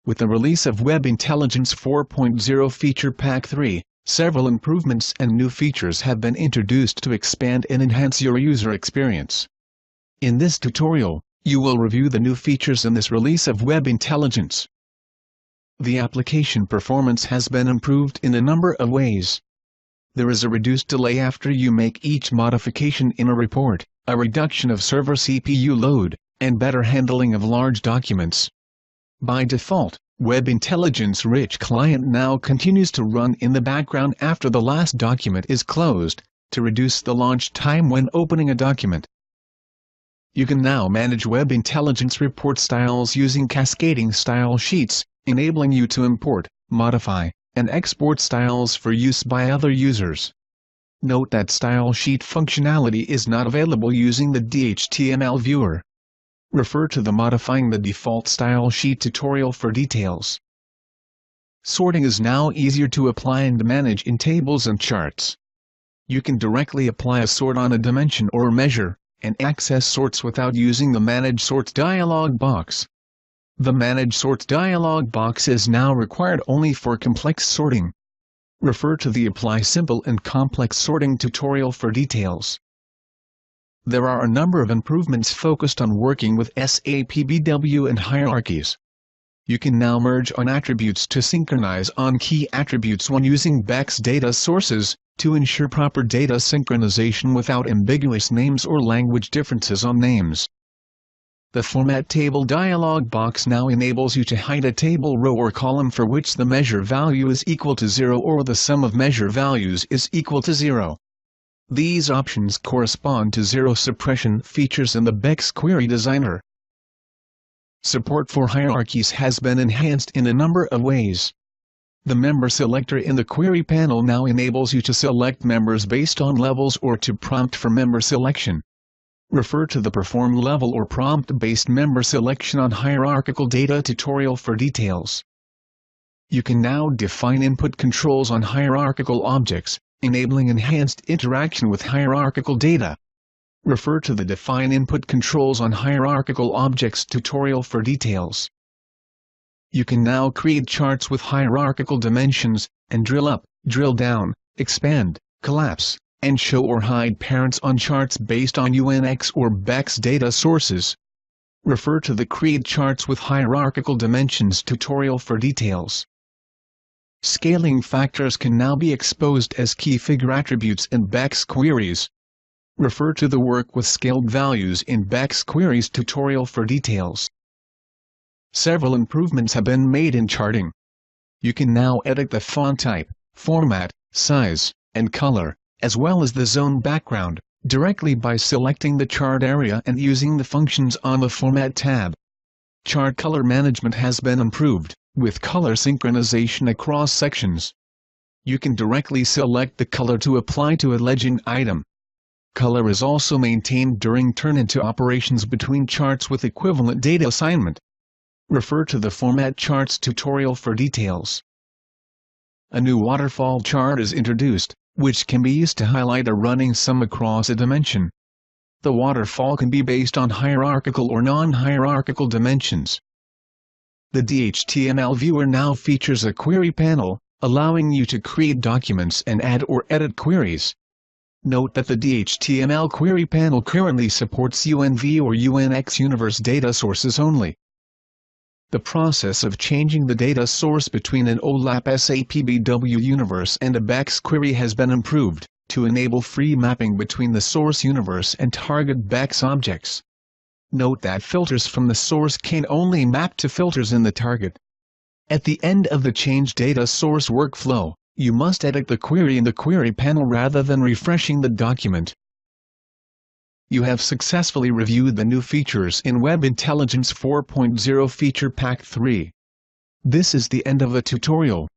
With the release of Web Intelligence 4.0 Feature Pack 3, several improvements and new features have been introduced to expand and enhance your user experience. In this tutorial, you will review the new features in this release of Web Intelligence. The application performance has been improved in a number of ways. There is a reduced delay after you make each modification in a report, a reduction of server CPU load, and better handling of large documents. By default, Web Intelligence Rich Client now continues to run in the background after the last document is closed, to reduce the launch time when opening a document. You can now manage Web Intelligence report styles using cascading style sheets, enabling you to import, modify, and export styles for use by other users. Note that style sheet functionality is not available using the HTML viewer. Refer to the Modifying the Default Style Sheet tutorial for details. Sorting is now easier to apply and manage in tables and charts. You can directly apply a sort on a dimension or measure, and access sorts without using the Manage Sorts dialog box. The Manage Sorts dialog box is now required only for complex sorting. Refer to the Apply Simple and Complex Sorting tutorial for details. There are a number of improvements focused on working with SAP BW and hierarchies. You can now merge on attributes to synchronize on key attributes when using BEX data sources, to ensure proper data synchronization without ambiguous names or language differences on names. The Format Table dialog box now enables you to hide a table row or column for which the measure value is equal to 0 or the sum of measure values is equal to 0. These options correspond to zero suppression features in the BEX Query Designer. Support for hierarchies has been enhanced in a number of ways. The Member Selector in the Query panel now enables you to select members based on levels or to prompt for member selection. Refer to the Perform Level or Prompt-Based Member Selection on Hierarchical Data tutorial for details. You can now define input controls on hierarchical objects, enabling enhanced interaction with hierarchical data. Refer to the Define Input Controls on Hierarchical Objects tutorial for details. You can now create charts with hierarchical dimensions, and drill up, drill down, expand, collapse, and show or hide parents on charts based on UNX or BEX data sources. Refer to the Create Charts with Hierarchical Dimensions tutorial for details. Scaling factors can now be exposed as key figure attributes in BEX queries. Refer to the Work with Scaled Values in BEX Queries tutorial for details. Several improvements have been made in charting. You can now edit the font type, format, size, and color, as well as the zone background, directly by selecting the chart area and using the functions on the Format tab. Chart color management has been improved, with color synchronization across sections. You can directly select the color to apply to a legend item. Color is also maintained during turn-into operations between charts with equivalent data assignment. Refer to the Format Charts tutorial for details. A new waterfall chart is introduced, which can be used to highlight a running sum across a dimension. The waterfall can be based on hierarchical or non-hierarchical dimensions. The HTML viewer now features a query panel, allowing you to create documents and add or edit queries. Note that the HTML query panel currently supports UNV or UNX Universe data sources only. The process of changing the data source between an OLAP SAP BW universe and a BEX query has been improved, to enable free mapping between the source universe and target BEX objects. Note that filters from the source can only map to filters in the target. At the end of the Change Data Source workflow, you must edit the query in the query panel rather than refreshing the document. You have successfully reviewed the new features in Web Intelligence 4.0 Feature Pack 3. This is the end of the tutorial.